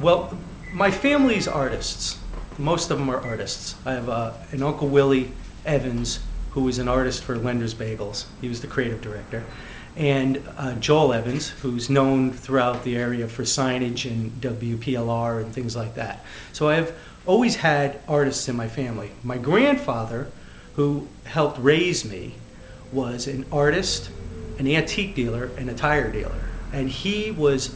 Well, my family's artists. Most of them are artists. I have an Uncle Willie Evans, who was an artist for Lender's Bagels. He was the creative director. And Joel Evans, who's known throughout the area for signage and WPLR and things like that. So I've always had artists in my family. My grandfather, who helped raise me, was an artist, an antique dealer, and a tire dealer. And he was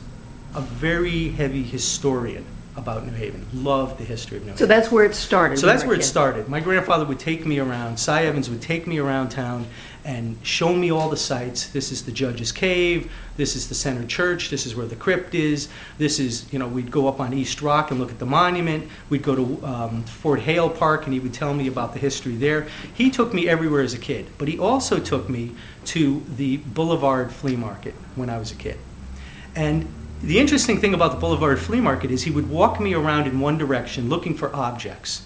a very heavy historian about New Haven, loved the history of New Haven. So that's where it started. So that's where it started. My grandfather would take me around, Cy Evans would take me around town and show me all the sites. This is the Judge's Cave, this is the Center Church, this is where the crypt is, this is, you know, we'd go up on East Rock and look at the monument, we'd go to Fort Hale Park and he would tell me about the history there. He took me everywhere as a kid, but he also took me to the Boulevard Flea Market when I was a kid. And the interesting thing about the Boulevard Flea Market is he would walk me around in one direction looking for objects,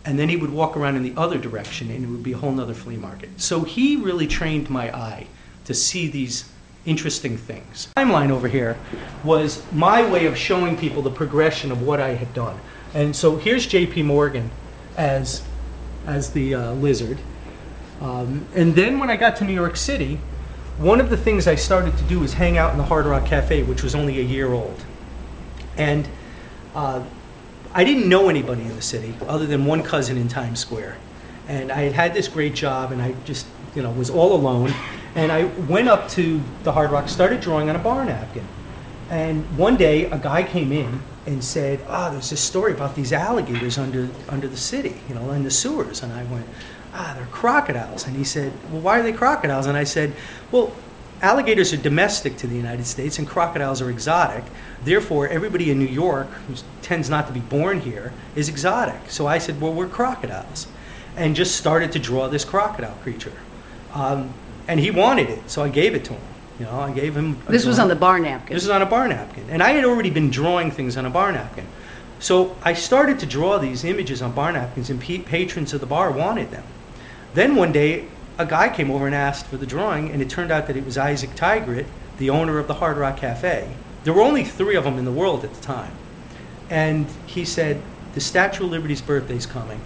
and then he would walk around in the other direction and it would be a whole nother flea market. So he really trained my eye to see these interesting things. The timeline over here was my way of showing people the progression of what I had done. And so here's J.P. Morgan as the lizard. And then when I got to New York City, one of the things I started to do was hang out in the Hard Rock Cafe, which was only a year old. And I didn't know anybody in the city other than one cousin in Times Square. And I had had this great job and I just, you know, was all alone. And I went up to the Hard Rock, started drawing on a bar napkin. And one day a guy came in and said, there's this story about these alligators under the city, you know, in the sewers. And I went, they're crocodiles. And he said, well, why are they crocodiles? And I said, well, alligators are domestic to the United States and crocodiles are exotic. Therefore, everybody in New York who tends not to be born here is exotic. So I said, well, we're crocodiles. And just started to draw this crocodile creature. And he wanted it, so I gave it to him. You know, I gave him a This was on the bar napkin. This was on a bar napkin. And I had already been drawing things on a bar napkin. So I started to draw these images on bar napkins and patrons of the bar wanted them. Then one day, a guy came over and asked for the drawing, and it turned out that it was Isaac Tigrit, the owner of the Hard Rock Cafe. There were only 3 of them in the world at the time. And he said, the Statue of Liberty's birthday's coming.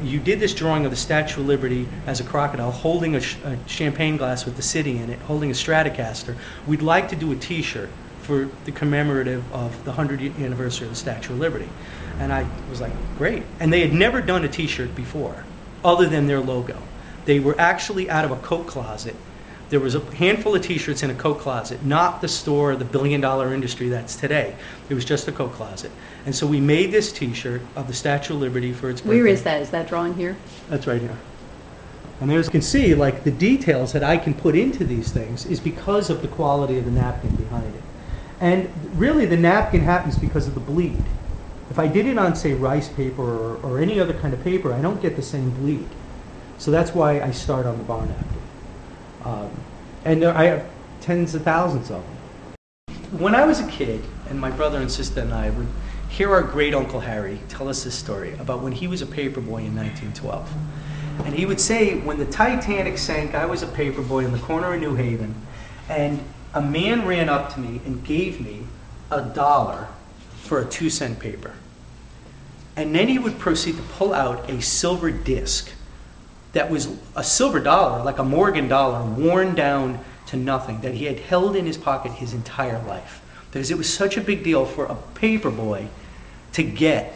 You did this drawing of the Statue of Liberty as a crocodile holding a champagne glass with the city in it, holding a Stratocaster. We'd like to do a t-shirt for the commemorative of the 100th anniversary of the Statue of Liberty. And I was like, great. And they had never done a t-shirt before, other than their logo. They were actually out of a coat closet. There was a handful of t-shirts in a coat closet, not the store, the billion-dollar industry that's today. It was just a coat closet. And so we made this t-shirt of the Statue of Liberty for its birthday. Where is that? Is that drawing here? That's right here. And as you can see, like the details that I can put into these things is because of the quality of the napkin behind it. And really the napkin happens because of the bleed. If I did it on, say, rice paper or any other kind of paper, I don't get the same bleed. So that's why I start on the bar napkin. And I have tens of thousands of them. When I was a kid, and my brother and sister and I would hear our great Uncle Harry tell us this story about when he was a paper boy in 1912. And he would say, when the Titanic sank, I was a paper boy in the corner of New Haven, and a man ran up to me and gave me $1 for a 2-cent paper. And then he would proceed to pull out a silver disc that was a silver dollar, like a Morgan dollar, worn down to nothing, that he had held in his pocket his entire life. Because it was such a big deal for a paper boy to get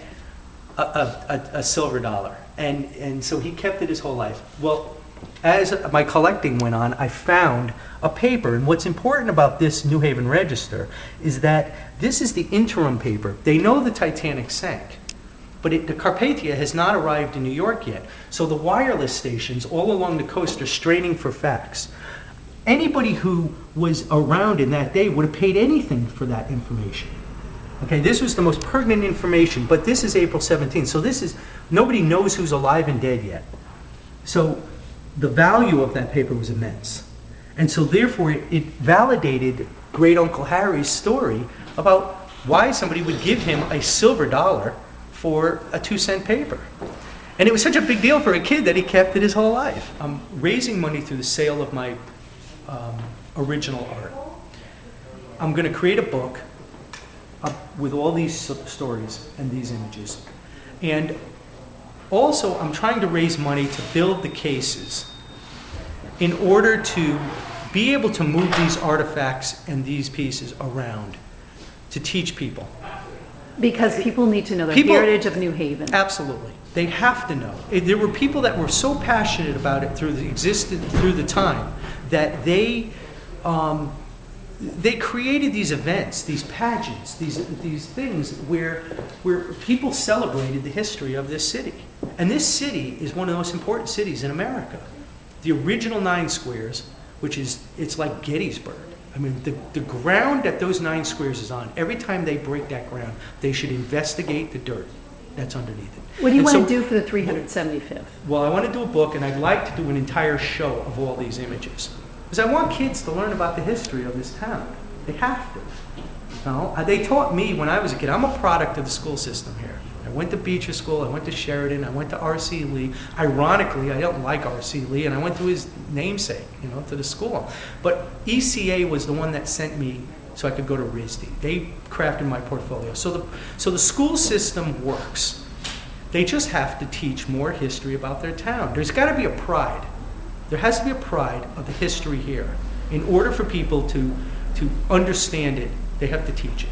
a silver dollar. And so he kept it his whole life. Well, as my collecting went on, I found a paper. And what's important about this New Haven Register is that this is the interim paper. They know the Titanic sank, but the Carpathia has not arrived in New York yet. So the wireless stations all along the coast are straining for facts. Anybody who was around in that day would have paid anything for that information. Okay, this was the most pertinent information, but this is April 17th, so this is, nobody knows who's alive and dead yet. So the value of that paper was immense. And so therefore it validated Great Uncle Harry's story about why somebody would give him a silver dollar for a 2-cent paper. And it was such a big deal for a kid that he kept it his whole life. I'm raising money through the sale of my original art. I'm going to create a book with all these stories and these images. And also, I'm trying to raise money to build the cases in order to be able to move these artifacts and these pieces around to teach people. Because people need to know the People- heritage of New Haven. Absolutely. They have to know. There were people that were so passionate about it through the time that they created these events, these pageants, these things where people celebrated the history of this city. And this city is one of the most important cities in America. The original 9 squares, it's like Gettysburg. I mean, the ground that those 9 squares is on, every time they break that ground, they should investigate the dirt that's underneath it. What do you And want so- to do for the 375th? Well, I want to do a book, and I'd like to do an entire show of all these images. Because I want kids to learn about the history of this town. They have to. You know? They taught me when I was a kid. I'm a product of the school system here. I went to Beecher School, I went to Sheridan, I went to R.C. Lee. Ironically, I don't like R.C. Lee, and I went to his namesake, to the school. But ECA was the one that sent me so I could go to RISD. They crafted my portfolio. So the school system works. They just have to teach more history about their town. There's got to be a pride. There has to be a pride of the history here. In order for people to understand it, they have to teach it.